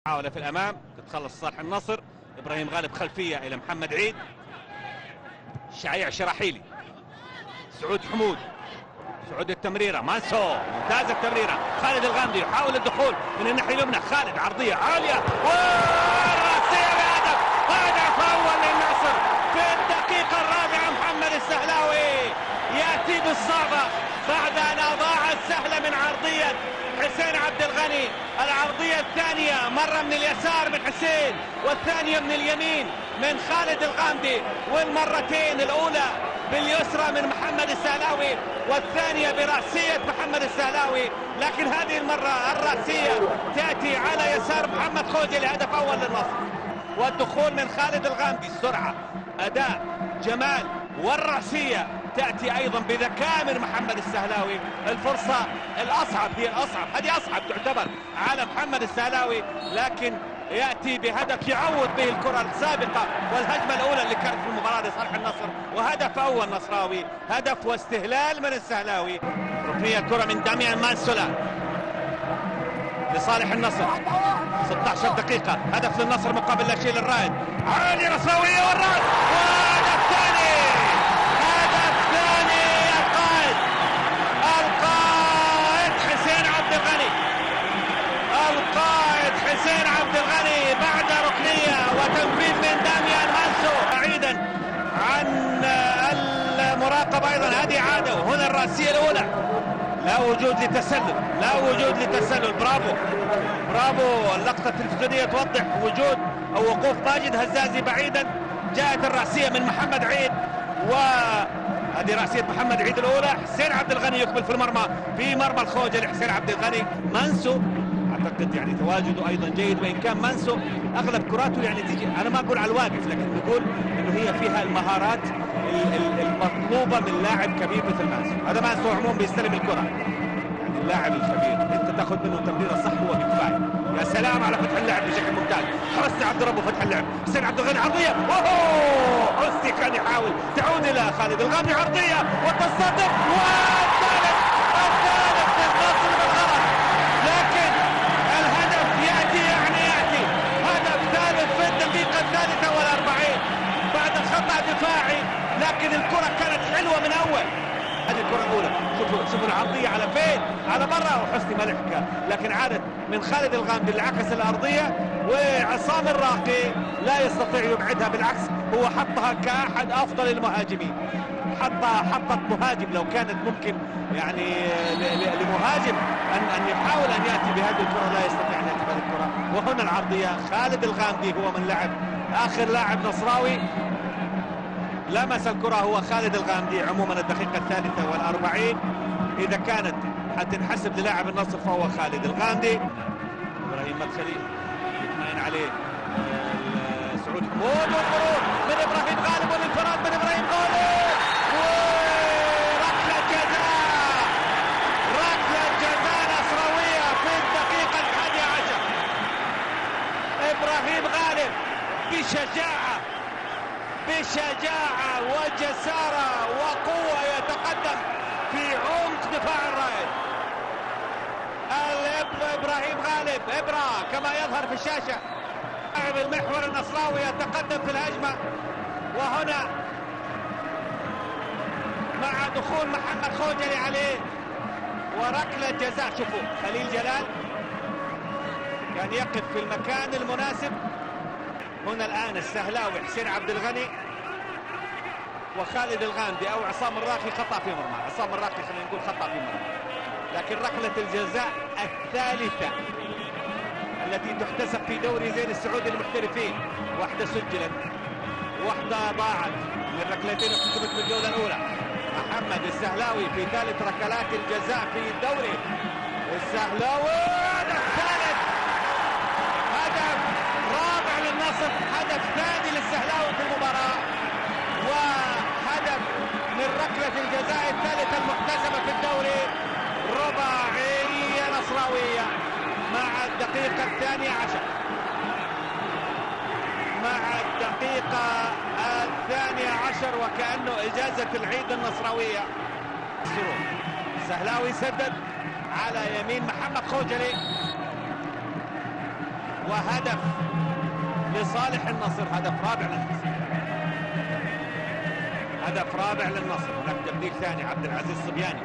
محاولة في الأمام تتخلص صالح النصر. إبراهيم غالب خلفية إلى محمد عيد. شعيع شراحيلي. سعود حمود. سعود التمريرة مانسو ممتازة التمريرة. خالد الغامدي يحاول الدخول من الناحية اليمنى. خالد عرضية عالية والرأسية بهدف. هدف أول للنصر في الدقيقة الرابعة. محمد السهلاوي يأتي بالصعبة بعد أن أضاع السهلة من عرضية حسين عبد الغني. العرضية الثانية مرة من اليسار من حسين والثانية من اليمين من خالد الغامدي، والمرتين الأولى باليسرى من محمد السهلاوي والثانية برأسية محمد السهلاوي، لكن هذه المرة الرأسية تأتي على يسار محمد خوجلي. هدف أول للنصر. والدخول من خالد الغامدي، السرعة، أداء، جمال، والرأسية تأتي أيضا بذكاء من محمد السهلاوي. الفرصة الأصعب هي الأصعب، هذه أصعب تعتبر على محمد السهلاوي، لكن يأتي بهدف يعوض به الكرة السابقة والهجمة الأولى اللي كانت في المباراة لصالح النصر، وهدف أول نصراوي، هدف واستهلال من السهلاوي. ركنية كرة من داميان مانسولا لصالح النصر. 16 دقيقة، هدف للنصر مقابل لا شيء للرائد. عالي نصراوية والرائد، وهدف ثاني. هدف ثاني القائد حسين عبد الغني. القائد حسين عبد الغني بعد ركنية وتنفيذ من داميان مانسو بعيدا عن المراقبة. أيضا هذه عادة. وهنا الرأسية الأولى، لا وجود لتسلل، لا وجود لتسلل. برافو برافو. اللقطة التلفزيونية توضح وجود أو وقوف ماجد هزازي بعيدا. جاءت الرأسية من محمد عيد، وهذه رأسية محمد عيد الأولى. حسين عبد الغني يقبل في المرمى، في مرمى الخوجلي حسين عبد الغني. مانسو اعتقد يعني تواجده ايضا جيد، وان كان مانسو اغلب كراته يعني تيجي، انا ما اقول على الواقف، لكن نقول انه هي فيها المهارات المطلوبه من لاعب كبير مثل مانسو. هذا مانسو عموما بيستلم الكره، يعني اللاعب الكبير انت تاخذ منه تمريره صح هو بكفايه. يا سلام على فتح اللعب بشكل ممتاز. حسني عبد ربه فتح اللعب. حسين عبد الغني عرضيه، اوه حسني كان يحاول، تعود الى خالد الغامدي عرضيه وتصدق، والثالث للنصر بالغلط، لكن الهدف يأتي هدف ثالث في الدقيقة 43 بعد خطأ دفاعي، لكن الكرة كانت حلوة من أول. هذه الكرة الأولى، شوفوا العرضية على فين؟ على برا، وحسني ما لحقها، لكن عادت من خالد الغامدي اللي عكس الأرضية، وعصام الراقي لا يستطيع يبعدها، بالعكس هو حطها كأحد أفضل المهاجمين. حطت مهاجم، لو كانت ممكن يعني لمهاجم أن يحاول أن يأتي بهذه الكرة لا يستطيع أن يأتي بهذه الكرة. وهنا العرضية، خالد الغامدي هو من لعب، آخر لاعب نصراوي لمس الكرة هو خالد الغامدي. عموما الدقيقة 43 إذا كانت حتنحسب للاعب النصر فهو خالد الغامدي. إبراهيم مدخلي يطمئن عليه سعود حمود، والمرور من إبراهيم غالب، والانفراد من إبراهيم غالب، وركلة جزاء، ركلة جزاء نصراوية في الدقيقة 11. إبراهيم غالب بشجاعة وجسارة وقوة يتقدم في عمق دفاع الرائد. إبراهيم غالب إبرة كما يظهر في الشاشة، لاعب المحور النصراوي يتقدم في الهجمة. وهنا مع دخول محمد خوجلي عليه وركلة جزاء. شوفوا خليل جلال كان يقف في المكان المناسب. هنا الآن السهلاوي حسين عبد الغني وخالد الغامدي أو عصام الراقي خطأ في مرمى. عصام الراقي خلينا نقول خطأ في مرمى، لكن ركلة الجزاء الثالثة التي تحتسب في دوري زين السعودي للمحترفين، واحدة سجلت واحدة ضاعت من ركلتين احتسبت في الجولة الأولى. محمد السهلاوي في ثالث ركلات الجزاء في الدوري. السهلاوي هدف ثالث، هدف رابع للنصر، هدف ثاني للسهلاوي في المباراة، وهدف من ركلة الجزاء الثالثة المحتسبة في الدوري. رباعية نصراوية مع الدقيقة 12، مع الدقيقة 12 وكأنه إجازة العيد النصراوية. سهلاوي سدد على يمين محمد خوجلي، وهدف لصالح النصر، هدف رابع للنصر، هدف رابع للنصر. هناك تبديل ثاني، عبد العزيز الصبياني